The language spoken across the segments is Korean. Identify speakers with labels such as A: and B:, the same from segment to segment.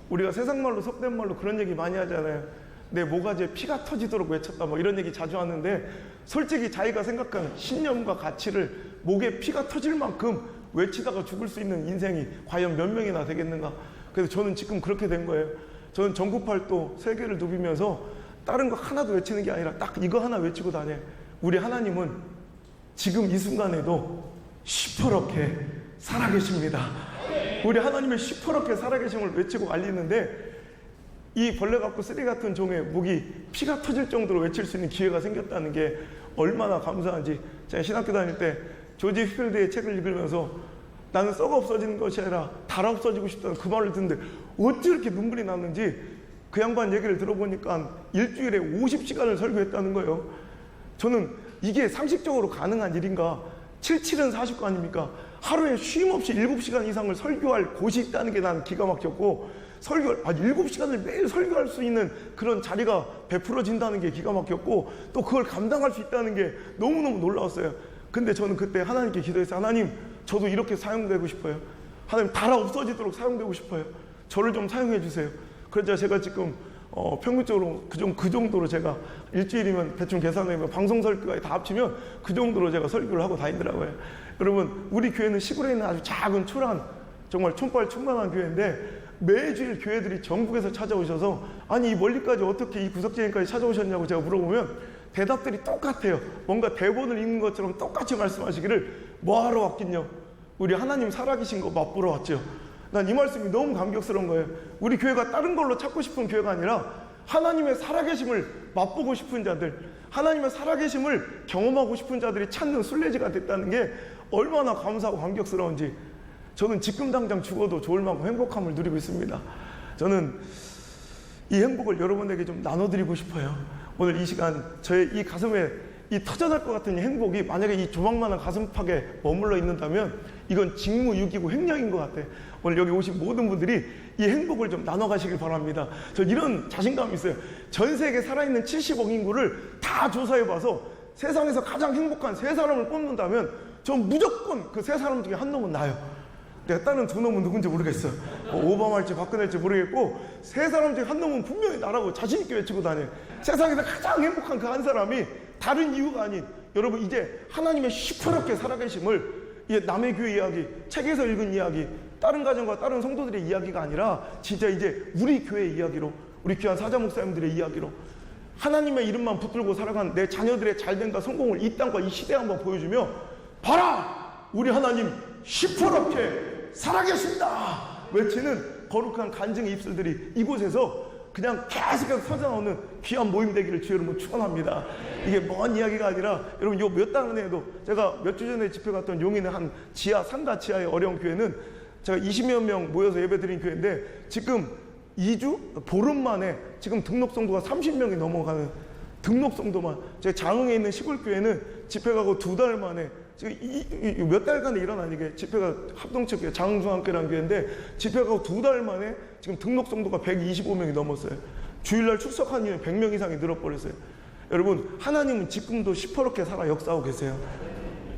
A: 우리가 세상말로 속된 말로 그런 얘기 많이 하잖아요. 내 모가지에 피가 터지도록 외쳤다 뭐 이런 얘기 자주 하는데, 솔직히 자기가 생각하는 신념과 가치를 목에 피가 터질 만큼 외치다가 죽을 수 있는 인생이 과연 몇 명이나 되겠는가. 그래서 저는 지금 그렇게 된 거예요. 저는 전국팔도 세계를 누비면서 다른 거 하나도 외치는 게 아니라 딱 이거 하나 외치고 다녀요. 우리 하나님은 지금 이 순간에도 시퍼렇게 살아계십니다. 우리 하나님의 시퍼렇게 살아계심을 외치고 알리는데, 이 벌레 같고 쓰리 같은 종의 목이 피가 터질 정도로 외칠 수 있는 기회가 생겼다는 게 얼마나 감사한지. 제가 신학교 다닐 때 조지 휘필드의 책을 읽으면서 나는 썩어 없어지는 것이 아니라 달아 없어지고 싶다는 그 말을 듣는데 어찌 이렇게 눈물이 났는지, 그 양반 얘기를 들어보니까 일주일에 50시간을 설교했다는 거예요. 저는 이게 상식적으로 가능한 일인가? 77은 49 아닙니까? 하루에 쉼 없이 7시간 이상을 설교할 곳이 있다는 게 난 기가 막혔고, 7시간을 매일 설교할 수 있는 그런 자리가 베풀어진다는 게 기가 막혔고, 또 그걸 감당할 수 있다는 게 너무너무 놀라웠어요. 근데 저는 그때 하나님께 기도했어요. 하나님, 저도 이렇게 사용되고 싶어요. 하나님, 달아 없어지도록 사용되고 싶어요. 저를 좀 사용해 주세요. 그래서 제가 지금 평균적으로 그 정도로 제가 일주일이면 대충 계산해보면 방송 설교까지 다 합치면 그 정도로 제가 설교를 하고 다니더라고요. 여러분, 우리 교회는 시골에 있는 아주 작은 초란, 정말 촌발 촌만한 교회인데, 매주일 교회들이 전국에서 찾아오셔서 아니 이 멀리까지 어떻게 이 구석지에까지 찾아오셨냐고 제가 물어보면 대답들이 똑같아요. 뭔가 대본을 읽는 것처럼 똑같이 말씀하시기를, 뭐하러 왔긴요? 우리 하나님 살아계신 거 맛보러 왔죠. 난 이 말씀이 너무 감격스러운 거예요. 우리 교회가 다른 걸로 찾고 싶은 교회가 아니라 하나님의 살아계심을 맛보고 싶은 자들, 하나님의 살아계심을 경험하고 싶은 자들이 찾는 순례지가 됐다는 게 얼마나 감사하고 감격스러운지. 저는 지금 당장 죽어도 좋을 만큼 행복함을 누리고 있습니다. 저는 이 행복을 여러분에게 좀 나눠드리고 싶어요. 오늘 이 시간 저의 이 가슴에 이 터져날 것 같은 이 행복이 만약에 이 조망만한 가슴팍에 머물러 있는다면 이건 직무유기고 횡령인 것 같아요. 오늘 여기 오신 모든 분들이 이 행복을 좀 나눠 가시길 바랍니다. 저 이런 자신감이 있어요. 전 세계 살아있는 70억 인구를 다 조사해봐서 세상에서 가장 행복한 3사람을 뽑는다면 전 무조건 그 3사람 중에 한 놈은 나요. 내가 다른 2놈은 누군지 모르겠어요. 오바마일지 박근혜일지 모르겠고 3사람 중에 한 놈은 분명히 나라고 자신있게 외치고 다녀요. 세상에서 가장 행복한 그 한 사람이 다른 이유가 아닌, 여러분 이제 하나님의 시퍼렇게 살아계심을 이제 남의 교회 이야기, 책에서 읽은 이야기, 다른 가정과 다른 성도들의 이야기가 아니라 진짜 이제 우리 교회 이야기로, 우리 귀한 사자 목사님들의 이야기로 하나님의 이름만 붙들고 살아간 내 자녀들의 잘됨과 성공을 이 땅과 이 시대에 한번 보여주며, 봐라! 우리 하나님 시퍼렇게 살아계신다! 외치는 거룩한 간증의 입술들이 이곳에서 그냥 계속해서 터져나오는 귀한 모임 되기를 주의 이름으로 축원합니다. 이게 먼 이야기가 아니라, 여러분 요 몇 달 안에도 제가 몇 주 전에 집회 갔던 용인의 한 지하, 상가 지하의 어려운 교회는 제가 20여 명 모여서 예배 드린 교회인데, 지금 2주? 보름 만에 지금 등록 성도가 30명이 넘어가는, 등록 성도만. 제 장흥에 있는 시골 교회는 집회 가고 2달 만에, 지금 몇 달간에 일어난 이게 집회가 합동체교회, 장흥중앙교회라는 교회인데 집회 가고 2달 만에 지금 등록 성도가 125명이 넘었어요. 주일날 출석한 이후에 100명 이상이 늘어버렸어요. 여러분, 하나님은 지금도 시퍼렇게 살아 역사하고 계세요.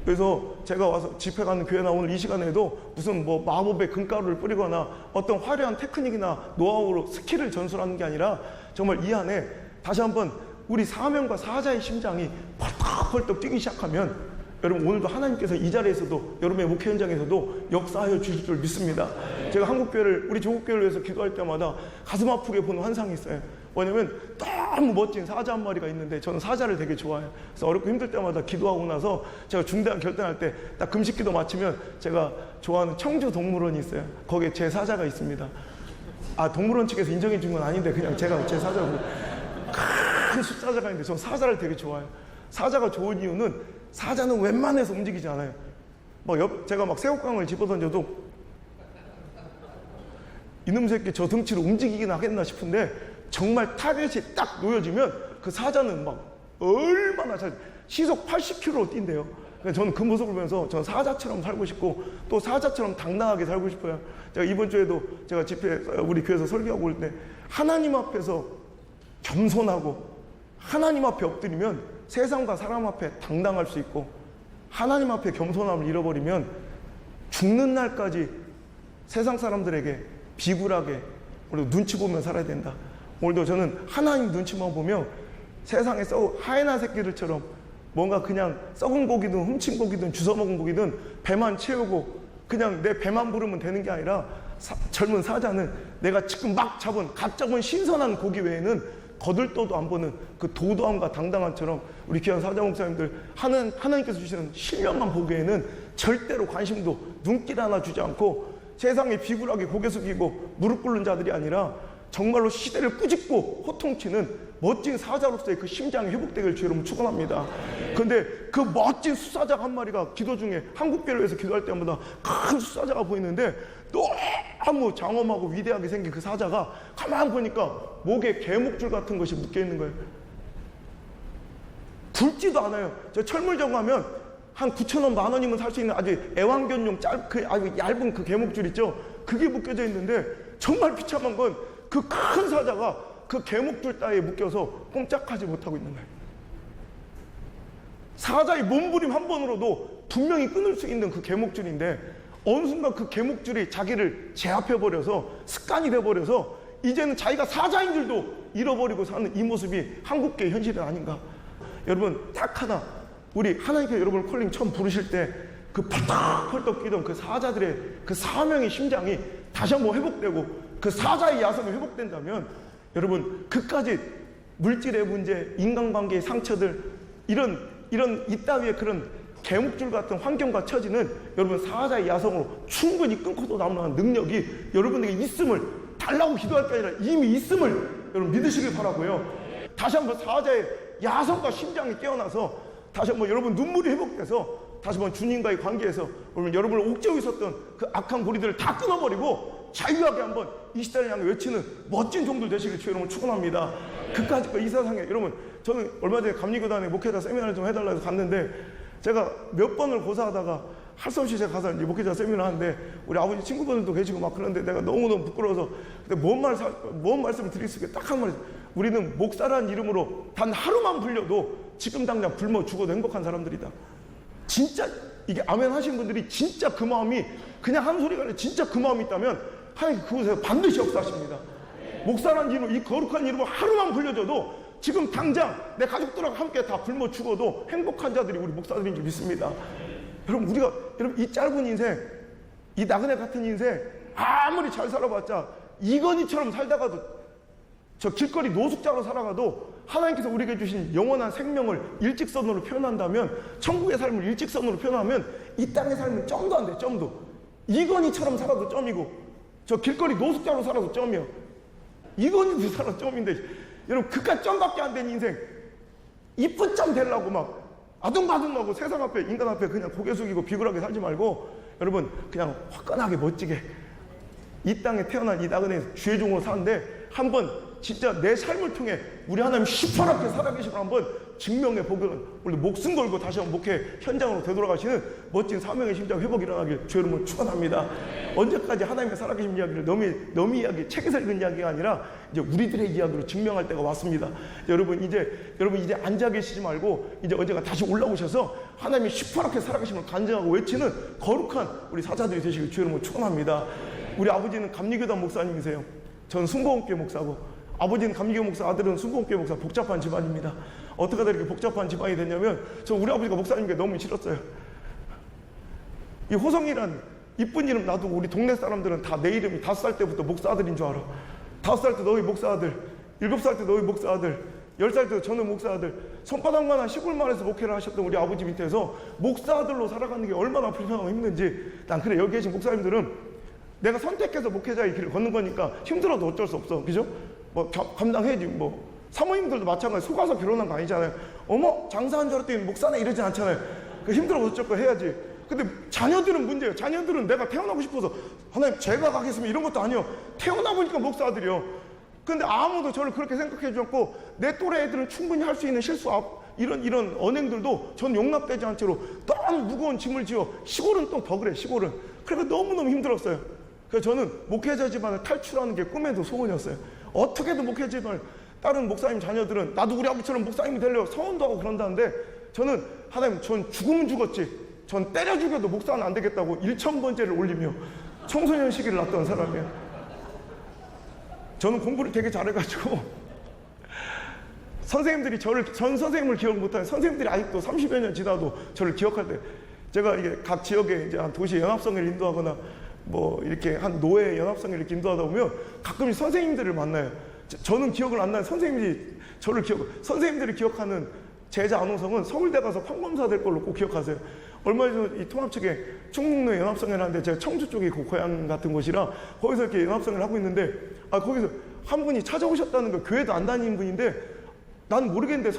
A: 그래서 제가 와서 집회 가는 교회나 오늘 이 시간에도 무슨 뭐 마법의 금가루를 뿌리거나 어떤 화려한 테크닉이나 노하우로 스킬을 전수하는 게 아니라, 정말 이 안에 다시 한번 우리 사명과 사자의 심장이 펄떡펄떡 뛰기 시작하면, 여러분 오늘도 하나님께서 이 자리에서도 여러분의 목회 현장에서도 역사하여 주실 줄 믿습니다. 제가 한국교회를, 우리 조국교회를 위해서 기도할 때마다 가슴 아프게 보는 환상이 있어요. 뭐냐면 너무 멋진 사자 한 마리가 있는데, 저는 사자를 되게 좋아해요. 그래서 어렵고 힘들 때마다 기도하고 나서 제가 중대한 결단할 때 딱 금식 기도 마치면 제가 좋아하는 청주 동물원이 있어요. 거기에 제 사자가 있습니다. 아, 동물원 측에서 인정해 준 건 아닌데 그냥 제가 제 사자고, 큰 숫사자가 있는데 저는 사자를 되게 좋아해요. 사자가 좋은 이유는 사자는 웬만해서 움직이지 않아요. 제가 막 새우깡을 집어던져도 이놈 새끼 저 등치로 움직이긴 하겠나 싶은데, 정말 타겟이 딱 놓여지면 그 사자는 막 얼마나 잘, 시속 80km로 뛴대요. 저는 그 모습을 보면서 저는 사자처럼 살고 싶고 또 사자처럼 당당하게 살고 싶어요. 제가 이번 주에도 제가 집회, 우리 교회에서 설교하고 올 때 하나님 앞에서 겸손하고 하나님 앞에 엎드리면 세상과 사람 앞에 당당할 수 있고, 하나님 앞에 겸손함을 잃어버리면 죽는 날까지 세상 사람들에게 비굴하게 오늘도 눈치 보면 살아야 된다. 오늘도 저는 하나님 눈치만 보면 세상에 하얀 새끼들처럼 뭔가 그냥 썩은 고기든 훔친 고기든 주워먹은 고기든 배만 채우고 그냥 내 배만 부르면 되는 게 아니라 젊은 사자는 내가 지금 막 잡은 신선한 고기 외에는 거들떠도 안 보는 그 도도함과 당당함처럼 우리 귀한 사자 목사님들 하나님께서 주시는 실력만 보기에는 절대로 관심도 눈길 하나 주지 않고 세상에 비굴하게 고개 숙이고 무릎 꿇는 자들이 아니라 정말로 시대를 꾸짖고 호통치는 멋진 사자로서의 그 심장이 회복되길 주의 이름으로 축원합니다. 그런데 그 멋진 수사자 한 마리가 기도 중에 한국교회를 위해서 기도할 때마다 큰 수사자가 보이는데 너무 장엄하고 위대하게 생긴 그 사자가 가만 보니까 목에 개목줄 같은 것이 묶여 있는 거예요. 굵지도 않아요. 저 철물점 가면 한 9,000원, 10,000원이면 살 수 있는 아주 애완견용 아주 얇은 그 개목줄 있죠. 그게 묶여져 있는데 정말 비참한 건 그 큰 사자가 그 개목줄 따위에 묶여서 꼼짝하지 못하고 있는 거예요. 사자의 몸부림 한 번으로도 분명히 끊을 수 있는 그 개목줄인데 어느 순간 그 개목줄이 자기를 제압해버려서 습관이 돼버려서 이제는 자기가 사자인 줄도 잃어버리고 사는 이 모습이 한국계의 현실은 아닌가. 여러분 딱 하나, 우리 하나님께 여러분 콜링 처음 부르실 때 그 펄떡펄떡 뛰던 그 사자들의 그 사명의 심장이 다시 한번 회복되고 그 사자의 야성이 회복된다면 여러분 그까지 물질의 문제, 인간관계의 상처들 이런 이따위의 그런 개목줄 같은 환경과 처지는 여러분 사자의 야성으로 충분히 끊고도 남는 능력이 여러분에게 있음을 달라고 기도할 게 아니라 이미 있음을 여러분 믿으시길 바라고요. 다시 한번 사자의 야성과 심장이 깨어나서 다시 한번 여러분 눈물이 회복돼서 다시 한번 주님과의 관계에서 여러분을 옥죄고 있었던 그 악한 고리들을 다 끊어버리고 자유하게 한번 이 시대를 향해 외치는 멋진 종들 되시길 주의 이름으로 축원합니다. 그까짓 이 세상에 여러분 저는 얼마 전에 감리교단에 목회자 세미나를 좀 해달라고 해서 갔는데 제가 몇 번을 고사하다가 할 수 없이 제가 가서 이제 목회자 세미나 하는데 우리 아버지 친구분들도 계시고 막 그런데 내가 너무너무 부끄러워서 근데 뭔 말씀을 드릴 수 있게 딱 한 마디, 우리는 목사라는 이름으로 단 하루만 불려도 지금 당장 굶어 죽어도 행복한 사람들이다. 진짜 이게 아멘 하신 분들이 진짜 그 마음이 그냥 한 소리가 아니라 진짜 그 마음이 있다면 하나님 그곳에서 반드시 역사하십니다. 목사라는 이름, 이 거룩한 이름을 하루만 불려줘도 지금 당장 내 가족들하고 함께 다 굶어 죽어도 행복한 자들이 우리 목사들인 줄 믿습니다. 여러분 이 짧은 인생, 이 나그네 같은 인생 아무리 잘 살아봤자 이건희처럼 살다가도 저 길거리 노숙자로 살아가도 하나님께서 우리에게 주신 영원한 생명을 일직선으로 표현한다면, 천국의 삶을 일직선으로 표현하면 이 땅의 삶은 점도 안 돼. 점도. 이건희처럼 살아도 점이고 저 길거리 노숙자로 살아도 점이요. 이건희도 살아도 점인데 여러분 그깟 점밖에 안 된 인생 이쁜 점 되려고 막 아둥바둥하고 세상 앞에 인간 앞에 그냥 고개 숙이고 비굴하게 살지 말고 여러분 그냥 화끈하게 멋지게 이 땅에 태어난 이 나그네 주의 종으로 사는데 한번 진짜 내 삶을 통해 우리 하나님 시퍼렇게 살아계심을 한번 증명해 보기를 우리 목숨 걸고 다시 한번 목회 현장으로 되돌아가시는 멋진 사명의 심장 회복이 일어나길 주의 이름으로 축원합니다. 언제까지 하나님의 살아계신 이야기를 너미 이야기 책에서 읽은 이야기가 아니라 이제 우리들의 이야기로 증명할 때가 왔습니다. 여러분 이제 앉아 계시지 말고 이제 언젠가 다시 올라오셔서 하나님의 시퍼렇게 살아계심을 간증하고 외치는 거룩한 우리 사자들이 되시길 주의 이름으로 축원합니다. 우리 아버지는 감리교단 목사님이세요. 저는 순복음교회 목사고 아버지는 감리교 목사, 아들은 순복음교회 목사. 복잡한 집안입니다. 어떻게 하다 이렇게 복잡한 집안이 됐냐면 저 우리 아버지가 목사님 게 너무 싫었어요. 이 호성이란 이쁜 이름 놔두고 우리 동네 사람들은 다 내 이름이 5살 때부터 목사 아들인 줄 알아. 5살 때 너희 목사 아들, 7살 때 너희 목사 아들, 10살 때 저는 목사 아들. 손바닥만한 시골마을에서 목회를 하셨던 우리 아버지 밑에서 목사 아들로 살아가는 게 얼마나 불편하고 힘든지 난 그래. 여기 계신 목사님들은 내가 선택해서 목회자의 길을 걷는 거니까 힘들어도 어쩔 수 없어. 그죠? 뭐 감당해야지. 뭐 사모님들도 마찬가지. 속아서 결혼한 거 아니잖아요. 어머 장사한 줄 알았더니 목사네 이러진 않잖아요. 그 힘들어 어쩔 거 해야지. 근데 자녀들은 문제예요. 자녀들은 내가 태어나고 싶어서 하나님 제가 가겠으면 이런 것도 아니에요. 태어나 보니까 목사 아들이요. 근데 아무도 저를 그렇게 생각해 주지 않고 내 또래 애들은 충분히 할 수 있는 실수 이런 언행들도 전 용납되지 않은 채로 너무 무거운 짐을 지어 시골은 또 더 그래. 시골은 그러니까 너무너무 힘들었어요. 그래서 저는 목회자 집안을 탈출하는 게 꿈에도 소원이었어요. 어떻게든 목회자 집안을 다른 목사님 자녀들은 나도 우리 아버지처럼 목사님이 되려고 서원도 하고 그런다는데 저는 하나님 전 죽으면 죽었지 전 때려 죽여도 목사는 안 되겠다고 1000번째를 올리며 청소년 시기를 났던 사람이에요. 저는 공부를 되게 잘해가지고 선생님들이 전 선생님을 기억 못하는 선생님들이 아직도 30여 년 지나도 저를 기억할 때, 제가 이게 각 지역에 이제 한 도시 연합성을 인도하거나 뭐 이렇게 한 노예 연합성을 이렇게 인도하다 보면 가끔씩 선생님들을 만나요. 저는 기억을 안 나는 선생님들이 저를 선생님들이 기억하는 제자 안호성은 서울대 가서 판검사 될 걸로 꼭 기억하세요. 얼마 전에 이 통합 측에 충북로 연합성을 하는데, 제가 청주 쪽이 그 고향 같은 곳이라 거기서 이렇게 연합성을 하고 있는데, 거기서 한 분이 찾아오셨다는 거, 교회도 안 다니는 분인데 난 모르겠는데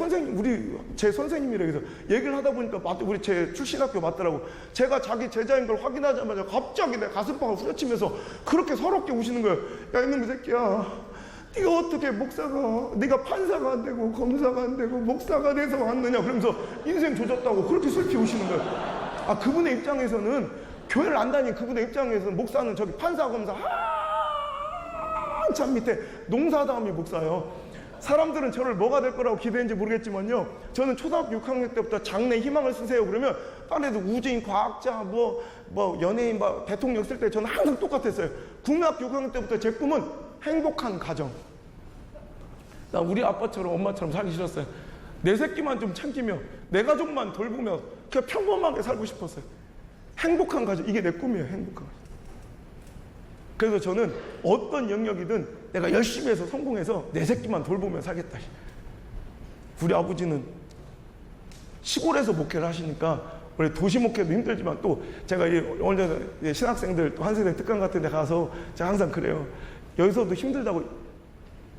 A: 제 선생님이라 해서 얘기를 하다 보니까 우리 제 출신 학교 맞더라고. 제가 자기 제자인 걸 확인하자마자 갑자기 내 가슴팍을 후려치면서 그렇게 서럽게 우시는 거예요. 야, 이놈의 새끼야, 네가 어떻게 네가 판사가 안 되고 검사가 안 되고 목사가 돼서 왔느냐, 그러면서 인생 조졌다고 그렇게 슬피 우시는 거예요. 그분의 입장에서는, 교회를 안 다닌 그분의 입장에서는 목사는 저기 판사 검사 한참 밑에 농사다움이 목사예요. 사람들은 저를 뭐가 될 거라고 기대했는지 모르겠지만요, 저는 초등학교 6학년 때부터 장래 희망을 쓰세요 그러면 빨리도 우주인, 과학자, 뭐 연예인, 대통령 쓸 때 저는 항상 똑같았어요. 국민학교 6학년 때부터 제 꿈은 행복한 가정. 나 우리 아빠처럼 엄마처럼 살기 싫었어요. 내 새끼만 좀 챙기며 내 가족만 돌보며 그냥 평범하게 살고 싶었어요. 행복한 가정, 이게 내 꿈이에요. 행복한 가정. 그래서 저는 어떤 영역이든 내가 열심히 해서 성공해서 내 새끼만 돌보며 살겠다. 우리 아버지는 시골에서 목회를 하시니까 원래 도시 목회도 힘들지만, 또 제가 오늘 신학생들 또 한세대 특강 같은 데 가서 제가 항상 그래요. 여기서도 힘들다고,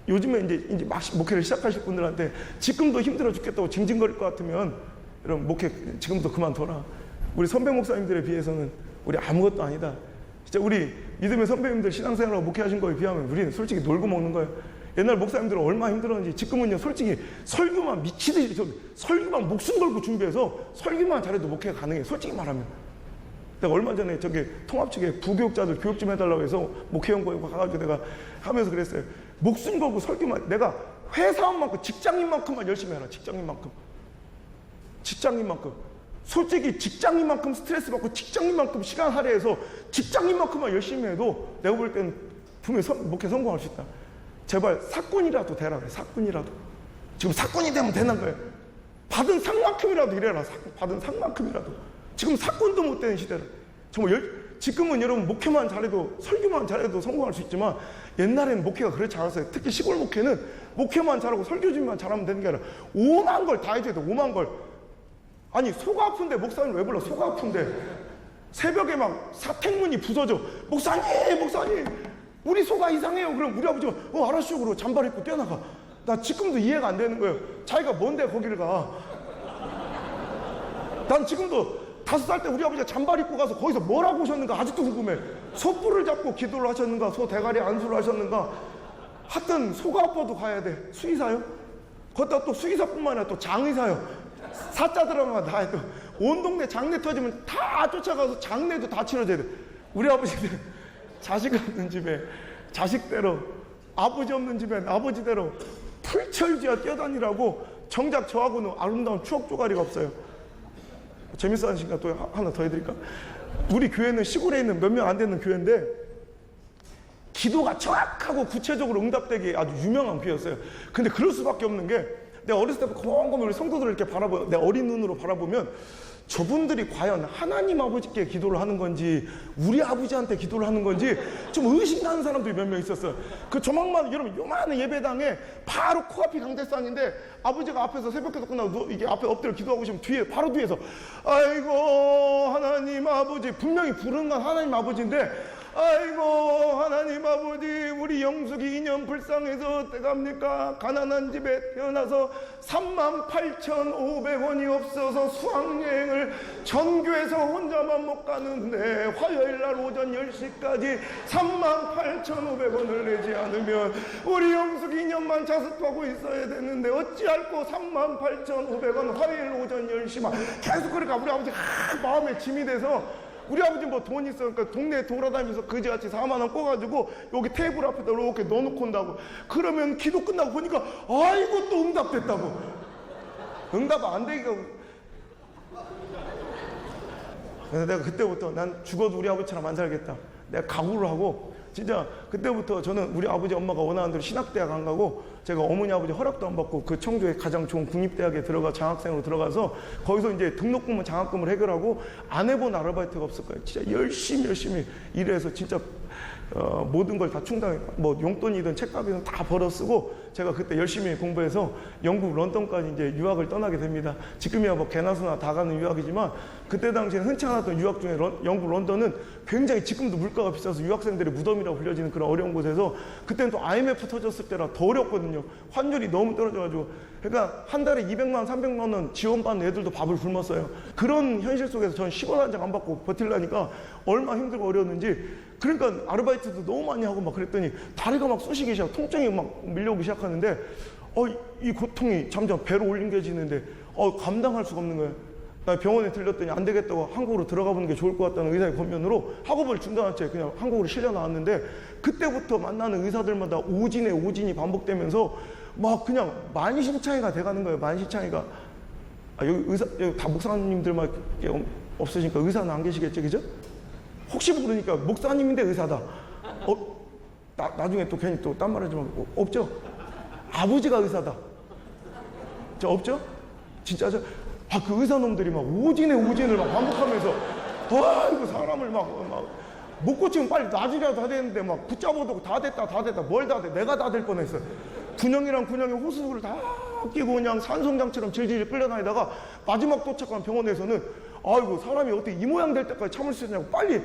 A: 요즘에 이제 막 목회를 시작하실 분들한테 지금도 힘들어 죽겠다고 징징거릴 것 같으면 여러분 목회 지금부터 그만둬라. 우리 선배 목사님들에 비해서는 우리 아무것도 아니다. 진짜 우리 믿음의 선배님들 신앙생활하고 목회하신 거에 비하면 우리는 솔직히 놀고 먹는 거예요. 옛날 목사님들은 얼마나 힘들었는지 지금은요 솔직히 설교만 미치듯이 설교만 목숨 걸고 준비해서 설교만 잘해도 목회가 가능해요. 솔직히 말하면. 내가 얼마 전에 저기 통합 측에 부교육자들 교육 좀 해달라고 해서 목회연구원 가가지고 내가 하면서 그랬어요. 목숨 걸고 설교만, 내가 회사원만큼 직장인만큼만 열심히 해라. 직장인만큼 솔직히 직장인만큼 스트레스 받고 직장인만큼 시간 할애해서 직장인만큼만 열심히 해도 내가 볼 때는 분명히 목회 성공할 수 있다. 제발 사건이라도 되라 그래. 사건이라도. 지금 사건이 되면 되는 거예요. 받은 상만큼이라도 일해라. 받은 상만큼이라도. 지금 사건도 못 되는 시대라. 정말 지금은 여러분 목회만 잘해도, 설교만 잘해도 성공할 수 있지만, 옛날에는 목회가 그렇지 않았어요. 특히 시골 목회는 목회만 잘하고 설교준비만 잘하면 되는 게 아니라 5만 걸 다 해줘야 돼. 5만 걸. 아니 속아 아픈데 목사님 왜 불러? 속아 아픈데 새벽에 막 사택문이 부서져. 목사님 우리 속아 이상해요. 그럼 우리 아버지가 알았슈 그러고 잠바 입고 뛰어나가. 나 지금도 이해가 안 되는 거예요. 자기가 뭔데 거기를 가. 난 지금도 5살 때 우리 아버지가 잠바 입고 가서 거기서 뭘 하고 오셨는가 아직도 궁금해. 소뿔을 잡고 기도를 하셨는가, 소 대가리 안수를 하셨는가. 하여튼 속아 아파도 가야 돼. 수의사요? 거기다 또 수의사뿐만 아니라 또 장의사요. 사자 들어가면 다 해도 온 동네 장례 터지면 다 쫓아가서 장례도 다 치러줘야 돼. 우리 아버지는 자식 없는 집에 자식대로, 아버지 없는 집엔 아버지대로 풀철지어 뛰어다니라고. 정작 저하고는 아름다운 추억 조가리가 없어요. 재밌어 하시니까 또 하나 더 해드릴까? 우리 교회는 시골에 있는 몇 명 안 되는 교회인데 기도가 정확하고 구체적으로 응답되게 아주 유명한 교회였어요. 근데 그럴 수밖에 없는 게, 내가 어렸을 때부터 곰곰이 우리 성도들을 이렇게 내 어린 눈으로 바라보면 저분들이 과연 하나님 아버지께 기도를 하는 건지 우리 아버지한테 기도를 하는 건지 좀 의심하는 사람들이 몇 명 있었어요. 그 조망만 여러분 요만한 예배당에 바로 코앞이 강대상인데 아버지가 앞에서 새벽기도 끝나고 이게 앞에 엎드려 기도하고 있으면 뒤에 바로 뒤에서 아이고 하나님 아버지, 분명히 부르는 건 하나님 아버지인데 아이고 하나님 아버지 우리 영숙이 2년 불쌍해서 어떡합니까? 가난한 집에 태어나서 38,500원이 없어서 수학여행을 전교에서 혼자만 못 가는데 화요일날 오전 10시까지 38,500원을 내지 않으면 우리 영숙이 2년만 자습하고 있어야 되는데 어찌할꼬 38,500원 화요일 오전 10시만 계속. 그러니까 우리 아버지 마음에 짐이 돼서, 우리 아버지 뭐 돈 있으니까 동네에 돌아다니면서 그지같이 4만 원 꿔가지고 여기 테이블 앞에다 이렇게 넣어놓고 온다고. 그러면 기도 끝나고 보니까 아이고 또 응답됐다고. 응답 안 되기가. 그래서 내가 그때부터 난 죽어도 우리 아버지처럼 안 살겠다. 내가 각오를 하고 진짜 그때부터 저는 우리 아버지 엄마가 원하는 대로 신학대학 안 가고 제가 어머니 아버지 허락도 안 받고 그 청주에 가장 좋은 국립대학에 들어가 장학생으로 들어가서 거기서 이제 등록금은 장학금을 해결하고 안 해본 아르바이트가 없을 거예요. 진짜 열심히 일해서 진짜 모든 걸 다 충당해. 뭐 용돈이든 책값이든 다 벌어 쓰고 제가 그때 열심히 공부해서 영국 런던까지 이제 유학을 떠나게 됩니다. 지금이야 뭐 개나 소나 다 가는 유학이지만 그때 당시에는 흔치 않았던 유학 중에 영국 런던은 굉장히 지금도 물가가 비싸서 유학생들의 무덤이라고 불려지는 그런 어려운 곳에서 그때는 또 IMF 터졌을 때라 더 어렵거든요. 환율이 너무 떨어져가지고 그러니까 한 달에 200만 원, 300만 원 지원받는 애들도 밥을 굶었어요. 그런 현실 속에서 저는 10원 한 장 안 받고 버틸라니까 얼마나 힘들고 어려웠는지 그러니까 아르바이트도 너무 많이 하고 막 그랬더니 다리가 막 쑤시기 시작, 통증이 막 밀려오기 시작하는데 이 고통이 점점 배로 올림겨지는데 감당할 수가 없는 거예요. 나 병원에 들렸더니 안 되겠다고 한국으로 들어가 보는 게 좋을 것 같다는 의사의 권면으로 학업을 중단한 채 그냥 한국으로 실려 나왔는데 그때부터 만나는 의사들마다 오진이 반복되면서 막 그냥 만신창이가 돼가는 거예요. 만신창이가. 여기 의사, 여기 다 목사님들만 없으시니까 의사는 안 계시겠죠, 그죠? 혹시 모르니까 목사님인데 의사다. 나중에 또 괜히 또 딴 말 하지 말고 없죠? 아버지가 의사다. 저 없죠? 진짜죠? 그 의사놈들이 막 오진을 막 반복하면서 이거 사람을 막 못 고치면 빨리 놔주려도 다 되는데 막 붙잡아도 다 됐다 뭘 다 돼? 내가 다 될 뻔했어요. 군형이랑 군형의 호수를 다 끼고 그냥 산송장처럼 질질 끌려다니다가 마지막 도착한 병원에서는 아이고 사람이 어떻게 이 모양 될 때까지 참을 수 있냐고 빨리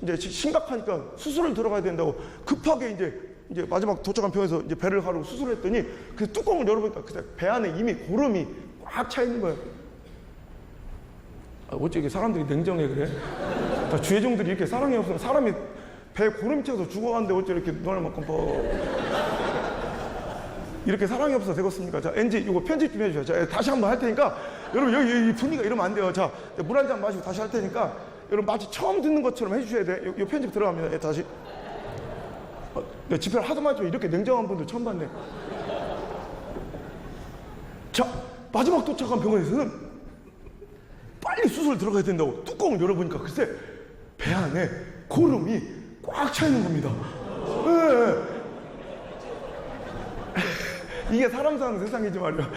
A: 이제 심각하니까 수술을 들어가야 된다고 급하게 이제 마지막 도착한 병원에서 이제 배를 가르고 수술했더니 그 뚜껑을 열어보니까 그때 배 안에 이미 고름이 꽉 차 있는 거예요. 어째 이게 사람들이 냉정해 그래? 다 주혜종들이 이렇게 사랑이 없으면 사람이 배에 고름 차서 죽어가는데 어째 이렇게 눈알만큼 이렇게 사랑이 없어서 되겠습니까? 자, NG 이거 편집 좀 해주세요. 자, 다시 한번 할 테니까 여러분 여기 분위기가 이러면 안 돼요. 자, 물 한 잔 마시고 다시 할 테니까 여러분 마치 처음 듣는 것처럼 해주셔야 돼. 이 편집 들어갑니다. 다시. 집회를 하도 많이 이렇게 냉정한 분들 처음 봤네. 자, 마지막 도착한 병원에서는 빨리 수술 들어가야 된다고 뚜껑을 열어보니까 글쎄 배 안에 고름이 꽉 차 있는 겁니다. 이게 사람 사는 세상이지 말이야.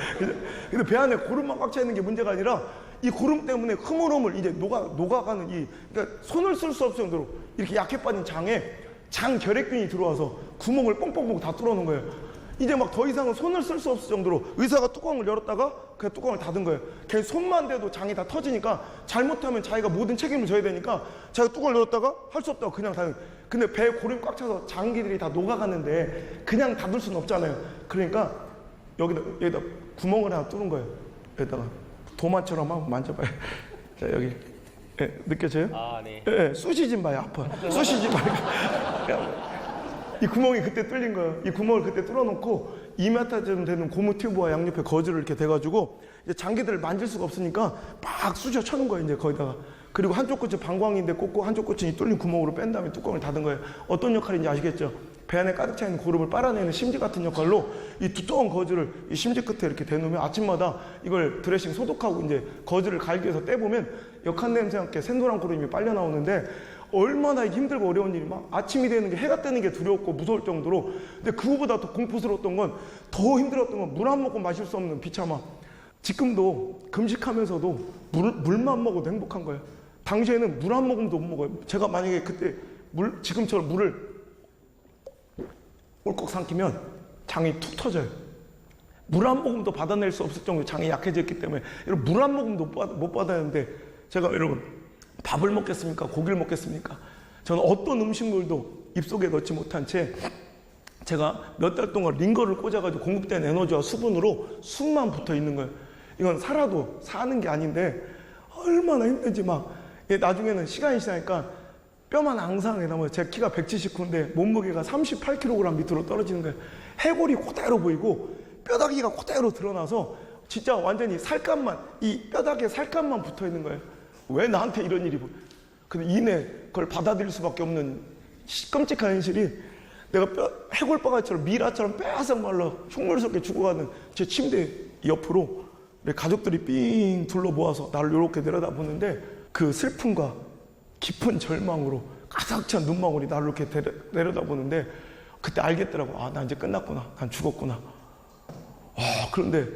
A: 근데 배 안에 고름만 꽉 차 있는 게 문제가 아니라 이 고름 때문에 흐물흐물 이제 녹아가는 그러니까 손을 쓸 수 없을 정도로 이렇게 약해 빠진 장에 장결핵균이 들어와서 구멍을 뻥뻥뻥 다 뚫어놓은 거예요. 이제 막 더 이상은 손을 쓸 수 없을 정도로 의사가 뚜껑을 열었다가 그 뚜껑을 닫은 거예요. 걔 손만 대도 장이 다 터지니까 잘못하면 자기가 모든 책임을 져야 되니까 자기가 뚜껑을 열었다가 할 수 없다고 그냥 닫은 거예요. 근데 배에 고름이 꽉 차서 장기들이 다 녹아가는데 그냥 닫을 수는 없잖아요. 그러니까 여기다 구멍을 하나 뚫은 거예요. 여기다가 도마처럼 한번 만져봐요. 자 여기 느껴져요? 네. 쑤시지 마요. 아파. 쑤시지 마요. 이 구멍이 그때 뚫린 거예요. 이 구멍을 그때 뚫어놓고 2m쯤 되는 고무 튜브와 양옆에 거즈를 이렇게 대가지고 이제 장기들을 만질 수가 없으니까 막 쑤셔 쳐는 거예요. 이제 거기다가. 그리고 한쪽 끝은 방광인데 꽂고 한쪽 끝은 이 뚫린 구멍으로 뺀 다음에 뚜껑을 닫은 거예요. 어떤 역할인지 아시겠죠? 배 안에 가득 차 있는 고름을 빨아내는 심지 같은 역할로 이 두꺼운 거즈를 이 심지 끝에 이렇게 대놓으면 아침마다 이걸 드레싱 소독하고 이제 거즈를 갈기해서 떼보면 역한 냄새와 함께 샌도랑 고름이 빨려 나오는데 얼마나 힘들고 어려운 일이 막 아침이 되는 게 해가 뜨는 게 두려웠고 무서울 정도로 근데 그거보다 더 공포스러웠던 건 더 힘들었던 건 물 한 모금 마실 수 없는 비참함. 지금도 금식하면서도 물만 먹어도 행복한 거예요. 당시에는 물 한 모금도 못 먹어요. 제가 만약에 그때 지금처럼 물을 꼴꺽 삼키면 장이 툭 터져요. 물 한 모금도 받아낼 수 없을 정도로 장이 약해졌기 때문에 여러분 물 한 모금도 못 받았는데 제가 여러분 밥을 먹겠습니까? 고기를 먹겠습니까? 저는 어떤 음식물도 입속에 넣지 못한 채 제가 몇 달 동안 링거를 꽂아가지고 공급된 에너지와 수분으로 숨만 붙어 있는 거예요. 이건 살아도 사는 게 아닌데 얼마나 힘든지 막 나중에는 시간이 지나니까 뼈만 앙상하게 남아요. 제 키가 179인데 몸무게가 38kg 밑으로 떨어지는 거예요. 해골이 그대로 보이고 뼈다귀가 그대로 드러나서 진짜 완전히 살갗만 이 뼈다귀에 살갗만 붙어 있는 거예요. 왜 나한테 이런 일이 근데 이내 그걸 받아들일 수밖에 없는 끔찍한 현실이 내가 해골바가지처럼 미라처럼 뼈아삭 말라 흉물스럽게 죽어가는 제 침대 옆으로 내 가족들이 삥 둘러 모아서 나를 이렇게 내려다보는데 그 슬픔과 깊은 절망으로 가득 찬 눈망울이 나를 이렇게 내려다보는데 그때 알겠더라고. 아, 나 이제 끝났구나. 난 죽었구나. 그런데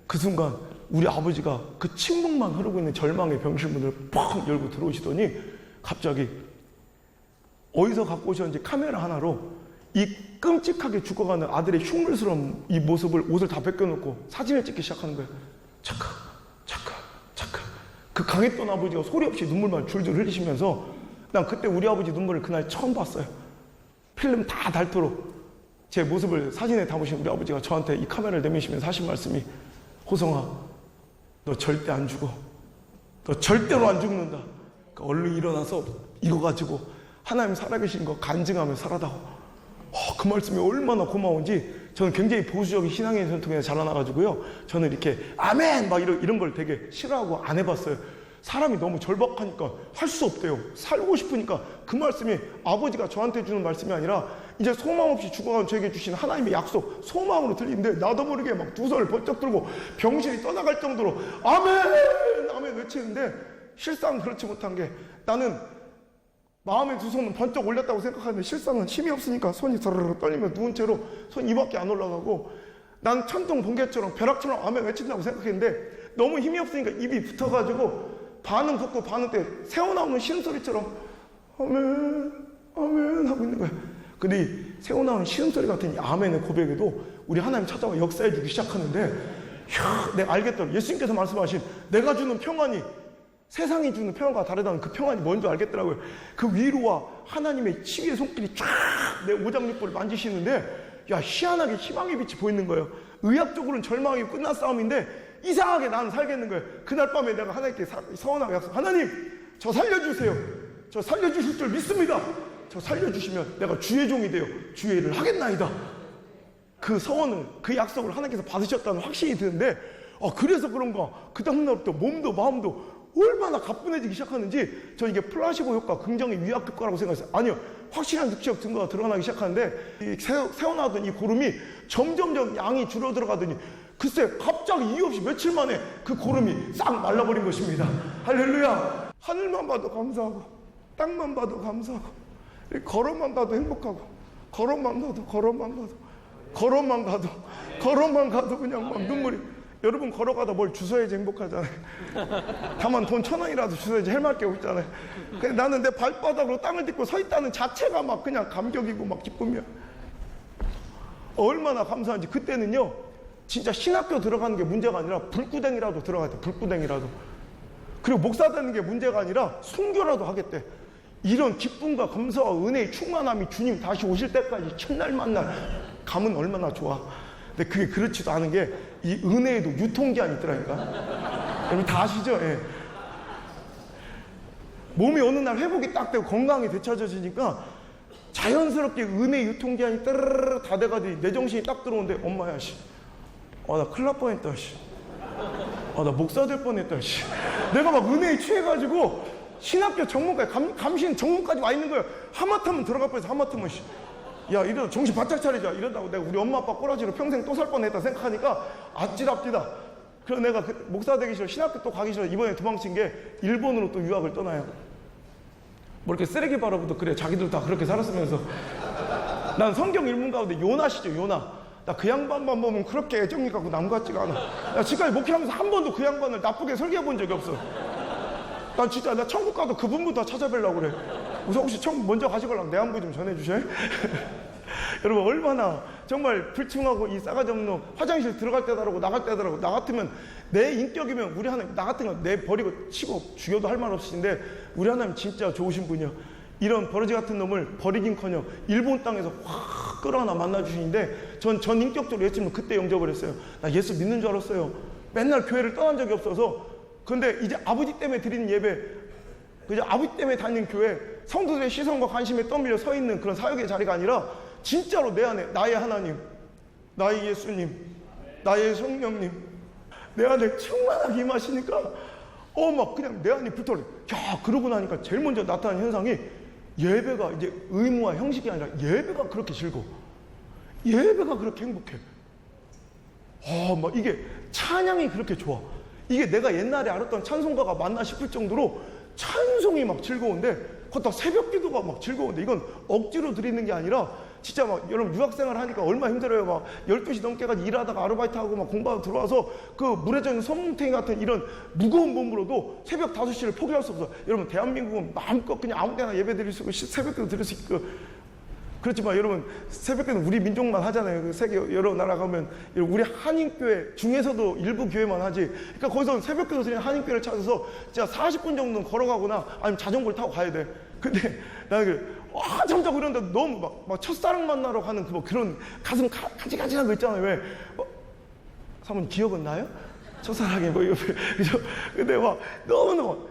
A: 그 순간 우리 아버지가 그 침묵만 흐르고 있는 절망의 병실문을 팍 열고 들어오시더니 갑자기 어디서 갖고 오셨는지 카메라 하나로 이 끔찍하게 죽어가는 아들의 흉물스러운 이 모습을 옷을 다 벗겨놓고 사진을 찍기 시작하는 거예요. 착각, 착각, 착각. 그 강했던 아버지가 소리 없이 눈물만 줄줄 흘리시면서 난 그때 우리 아버지 눈물을 그날 처음 봤어요. 필름 다 닳도록 제 모습을 사진에 담으신 우리 아버지가 저한테 이 카메라를 내미시면서 하신 말씀이, 호성아, 너 절대 안 죽어. 너 절대로 안 죽는다. 그러니까 얼른 일어나서 이거 가지고 하나님 살아계신 거 간증하며 살아다오. 그 말씀이 얼마나 고마운지. 저는 굉장히 보수적인 신앙의 전통에서 자라나가지고요, 저는 이렇게 아멘 막 이런 걸 되게 싫어하고 안 해봤어요. 사람이 너무 절박하니까 할 수 없대요. 살고 싶으니까. 그 말씀이 아버지가 저한테 주는 말씀이 아니라 이제 소망 없이 죽어가는 저에게 주신 하나님의 약속, 소망으로 들리는데 나도 모르게 막 두 손을 번쩍 들고 병실이 떠나갈 정도로 아멘! 아멘 외치는데, 실상 그렇지 못한 게, 나는 마음의 두 손은 번쩍 올렸다고 생각하는데 실상은 힘이 없으니까 손이 서르르 떨리며 누운 채로 손 이밖에 안 올라가고, 난 천둥 번개처럼 벼락처럼 아멘 외친다고 생각했는데 너무 힘이 없으니까 입이 붙어가지고 반은 붙고 반은 때 새어나오는 신음소리처럼 아멘 아멘 하고 있는 거야. 근데 이 새어나오는 신음소리 같은 이 아멘의 고백에도 우리 하나님 찾아와 역사해 주기 시작하는데, 내가 알겠더라고. 예수님께서 말씀하신 내가 주는 평안이 세상이 주는 평안과 다르다는 그 평안이 뭔지 알겠더라고요. 그 위로와 하나님의 치유의 손길이 쫙 내 오장육부를 만지시는데, 야, 희한하게 희망의 빛이 보이는 거예요. 의학적으로는 절망이 끝난 싸움인데 이상하게 나는 살겠는 거예요. 그날 밤에 내가 하나님께 서원하고 약속, 하나님 저 살려주세요. 저 살려주실 줄 믿습니다. 저 살려주시면 내가 주의 종이 되어 주의 일을 하겠나이다. 그 서원을, 그 약속을 하나님께서 받으셨다는 확신이 드는데, 그래서 그런가 그 다음날부터 몸도 마음도 얼마나 가뿐해지기 시작하는지, 저 이게 플라시보 효과, 긍정의 위약 효과라고 생각했어요. 아니요, 확실한 육체적 증거가 드러나기 시작하는데, 이 새어나던 이 고름이 점점점 양이 줄어들어가더니 글쎄 갑자기 이유 없이 며칠 만에 그 고름이 싹 말라버린 것입니다. 할렐루야. 하늘만 봐도 감사하고 땅만 봐도 감사하고 걸어만 가도 행복하고 걸어만 가도 그냥 막 눈물이. 여러분 걸어가다 뭘 주워야지 행복하잖아요. 다만 돈 1,000원이라도 주워야지 헬말 게 없잖아요. 근데 나는 내 발바닥으로 땅을 딛고 서 있다는 자체가 막 그냥 감격이고 막 기쁨이야. 얼마나 감사한지. 그때는요 진짜 신학교 들어가는 게 문제가 아니라 불구댕이라도 들어갔대. 불구댕이라도. 그리고 목사 되는 게 문제가 아니라 순교라도 하겠대. 이런 기쁨과 감사와 은혜의 충만함이 주님 다시 오실 때까지 첫날 만날 감은 얼마나 좋아. 근데 그게 그렇지도 않은 게 이 은혜에도 유통기한이 있더라니까. 여러분 다 아시죠? 예. 몸이 어느 날 회복이 딱 되고 건강이 되찾아지니까 자연스럽게 은혜의 유통기한이 따르르 다 돼가지고 내 정신이 딱 들어오는데, 엄마야 씨, 나 큰일 날 뻔했다 씨, 나 목사 될 뻔했다 씨. 내가 막 은혜에 취해가지고 신학교 정문까지 감신 정문까지 와 있는 거예요. 하마터면 들어갈 뻔해서 하마터면 씨, 야 이러다 정신 바짝 차리자 이런다고 내가 우리 엄마 아빠 꼬라지로 평생 또 살 뻔했다 생각하니까 앞지랍디다. 그래서 내가 목사 되기 싫어, 신학교 또 가기 싫어, 이번에 도망친 게 일본으로 또 유학을 떠나요. 뭐 이렇게 쓰레기 바라보도 그래, 자기들 다 그렇게 살았으면서. 난 성경 일문 가운데 요나시죠, 요나. 나 그 양반만 보면 그렇게 애정이 갖고 남 같지가 않아. 나 지금까지 목회하면서 한 번도 그 양반을 나쁘게 설계해 본 적이 없어. 난 진짜 나 천국 가도 그분부터 찾아뵈려고 그래. 우선 혹시 천국 먼저 가시걸랑 내 안부 좀 전해주셔요. 여러분 얼마나 정말 불충하고 이 싸가지 없는 놈, 화장실 들어갈 때다라고 나갈 때다라고. 나 같으면 내 인격이면 우리 하나님, 나 같은 건 내 버리고 치고 죽여도 할 말 없으신데 우리 하나님 진짜 좋으신 분이야. 이런 버러지 같은 놈을 버리긴커녕 일본 땅에서 확 끌어안아 만나주시는데 전 인격적으로 예수님을 그때 영접을 했어요. 나 예수 믿는 줄 알았어요. 맨날 교회를 떠난 적이 없어서. 근데 이제 아버지 때문에 드리는 예배, 이제 아버지 때문에 다니는 교회, 성도들의 시선과 관심에 떠밀려 서 있는 그런 사역의 자리가 아니라 진짜로 내 안에 나의 하나님, 나의 예수님, 나의 성령님 내 안에 충만하게 임하시니까 막 그냥 내 안이 불타올려. 야, 그러고 나니까 제일 먼저 나타난 현상이 예배가 이제 의무와 형식이 아니라 예배가 그렇게 즐거워. 예배가 그렇게 행복해. 막 이게 찬양이 그렇게 좋아. 이게 내가 옛날에 알았던 찬송가가 맞나 싶을 정도로 찬송이 막 즐거운데 그것도 새벽 기도가 막 즐거운데 이건 억지로 드리는 게 아니라 진짜 막 여러분 유학생활 하니까 얼마나 힘들어요. 막 12시 넘게까지 일하다가 아르바이트하고 막 공부하고 들어와서 그 물에 젖은 소뭉탱이 같은 이런 무거운 몸으로도 새벽 5시를 포기할 수 없어. 여러분 대한민국은 마음껏 그냥 아무 때나 예배 드릴 수 있고 새벽 기도 드릴 수 있고 그렇지만 여러분 새벽기도는 우리 민족만 하잖아요. 그 세계 여러 나라 가면 우리 한인교회 중에서도 일부 교회만 하지. 그러니까 거기서 새벽기도 드리는 한인교회를 찾아서 진짜 40분 정도는 걸어가거나 아니면 자전거를 타고 가야 돼. 근데 나는 한참 자고 이러는데 너무 막 첫사랑 만나러 가는 그런 가슴 가지가지한 거 있잖아요. 왜? 사모님 기억은 나요? 첫사랑이 뭐 이거 그죠? 근데 막 너무너무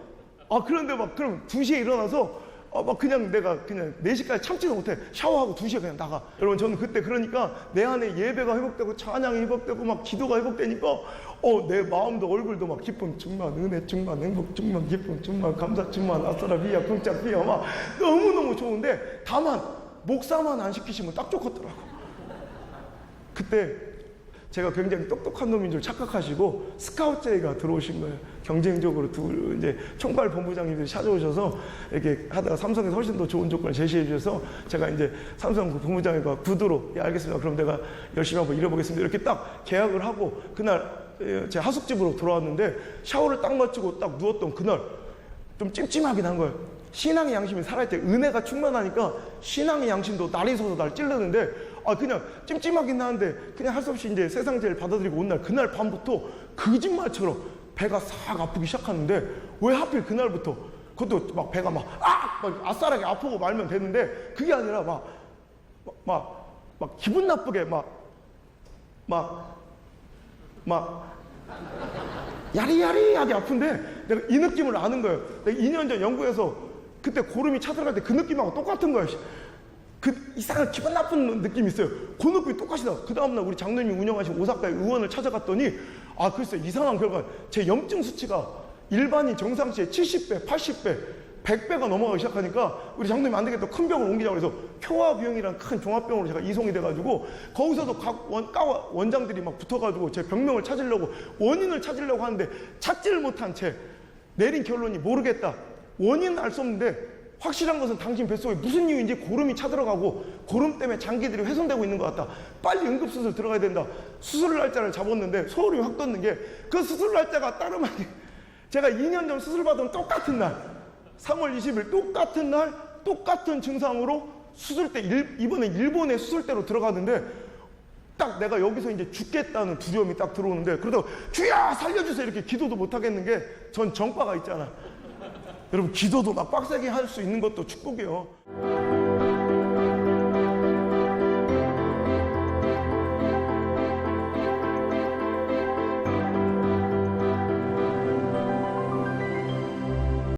A: 그런데 막 그럼 2시에 일어나서 막 그냥 내가 그냥 4시까지 참지도 못해. 샤워하고 2시에 그냥 나가. 여러분 저는 그때 그러니까 내 안에 예배가 회복되고 찬양이 회복되고 막 기도가 회복되니까 내 마음도 얼굴도 막 기쁨 충만, 은혜 충만, 행복 충만, 기쁨 충만, 감사 충만, 아싸라 비야, 쿵짝 비야 막 너무너무 좋은데 다만 목사만 안 시키시면 딱 좋겠더라고. 그때 제가 굉장히 똑똑한 놈인 줄 착각하시고 스카우트제이가 들어오신 거예요. 경쟁적으로 이제 총괄 본부장님들이 찾아오셔서 이렇게 하다가 삼성에서 훨씬 더 좋은 조건을 제시해 주셔서 제가 이제 삼성 그 본부장님과 구두로 알겠습니다. 그럼 내가 열심히 한번 일해보겠습니다. 이렇게 딱 계약을 하고 그날 제 하숙집으로 돌아왔는데 샤워를 딱 마치고 딱 누웠던 그날 좀 찜찜하긴 한 거예요. 신앙의 양심이 살아있을 때 은혜가 충만하니까 신앙의 양심도 날이 서서 날 찔르는데 그냥 찜찜하긴 하는데 그냥 할 수 없이 이제 세상 제일 받아들이고 온 날 그날 밤부터 거짓말처럼 배가 싹 아프기 시작하는데 왜 하필 그날부터 그것도 막 배가 막 아싸라게 아프고 말면 되는데 그게 아니라 막 기분 나쁘게 막 야리야리하게 아픈데 내가 이 느낌을 아는 거예요. 내가 2년 전 영국에서 그때 고름이 차들어갈 때 그 느낌하고 똑같은 거예요. 그 이상한 기분 나쁜 느낌이 있어요. 그 느낌이 똑같이 나와. 그 다음날 우리 장로님이 운영하신 오사카의 의원을 찾아갔더니 글쎄 이상한 결과 제 염증 수치가 일반인 정상치의 70배, 80배, 100배가 넘어가기 시작하니까 우리 장로님이 안 되겠다 큰 병을 옮기자고 해서 효화부영이라는 큰 종합병으로 제가 이송이 돼가지고 거기서도 각 원장들이 막 붙어가지고 제 병명을 찾으려고 원인을 찾으려고 하는데 찾지를 못한 채 내린 결론이 모르겠다. 원인은 알 수 없는데 확실한 것은 당신 뱃속에 무슨 이유인지 고름이 차들어가고 고름 때문에 장기들이 훼손되고 있는 것 같다. 빨리 응급수술 들어가야 된다. 수술 날짜를 잡았는데 소름이 확 돋는 게 그 수술 날짜가 다름 아닌 제가 2년 전 수술 받은 똑같은 날 3월 20일 똑같은 날 똑같은 증상으로 수술대 이번에 일본의 수술대로 들어갔는데 딱 내가 여기서 이제 죽겠다는 두려움이 딱 들어오는데 그러다가 주야 살려주세요 이렇게 기도도 못 하겠는 게 전 정과가 있잖아. 여러분 기도도 막 빡세게 할 수 있는 것도 축복이에요.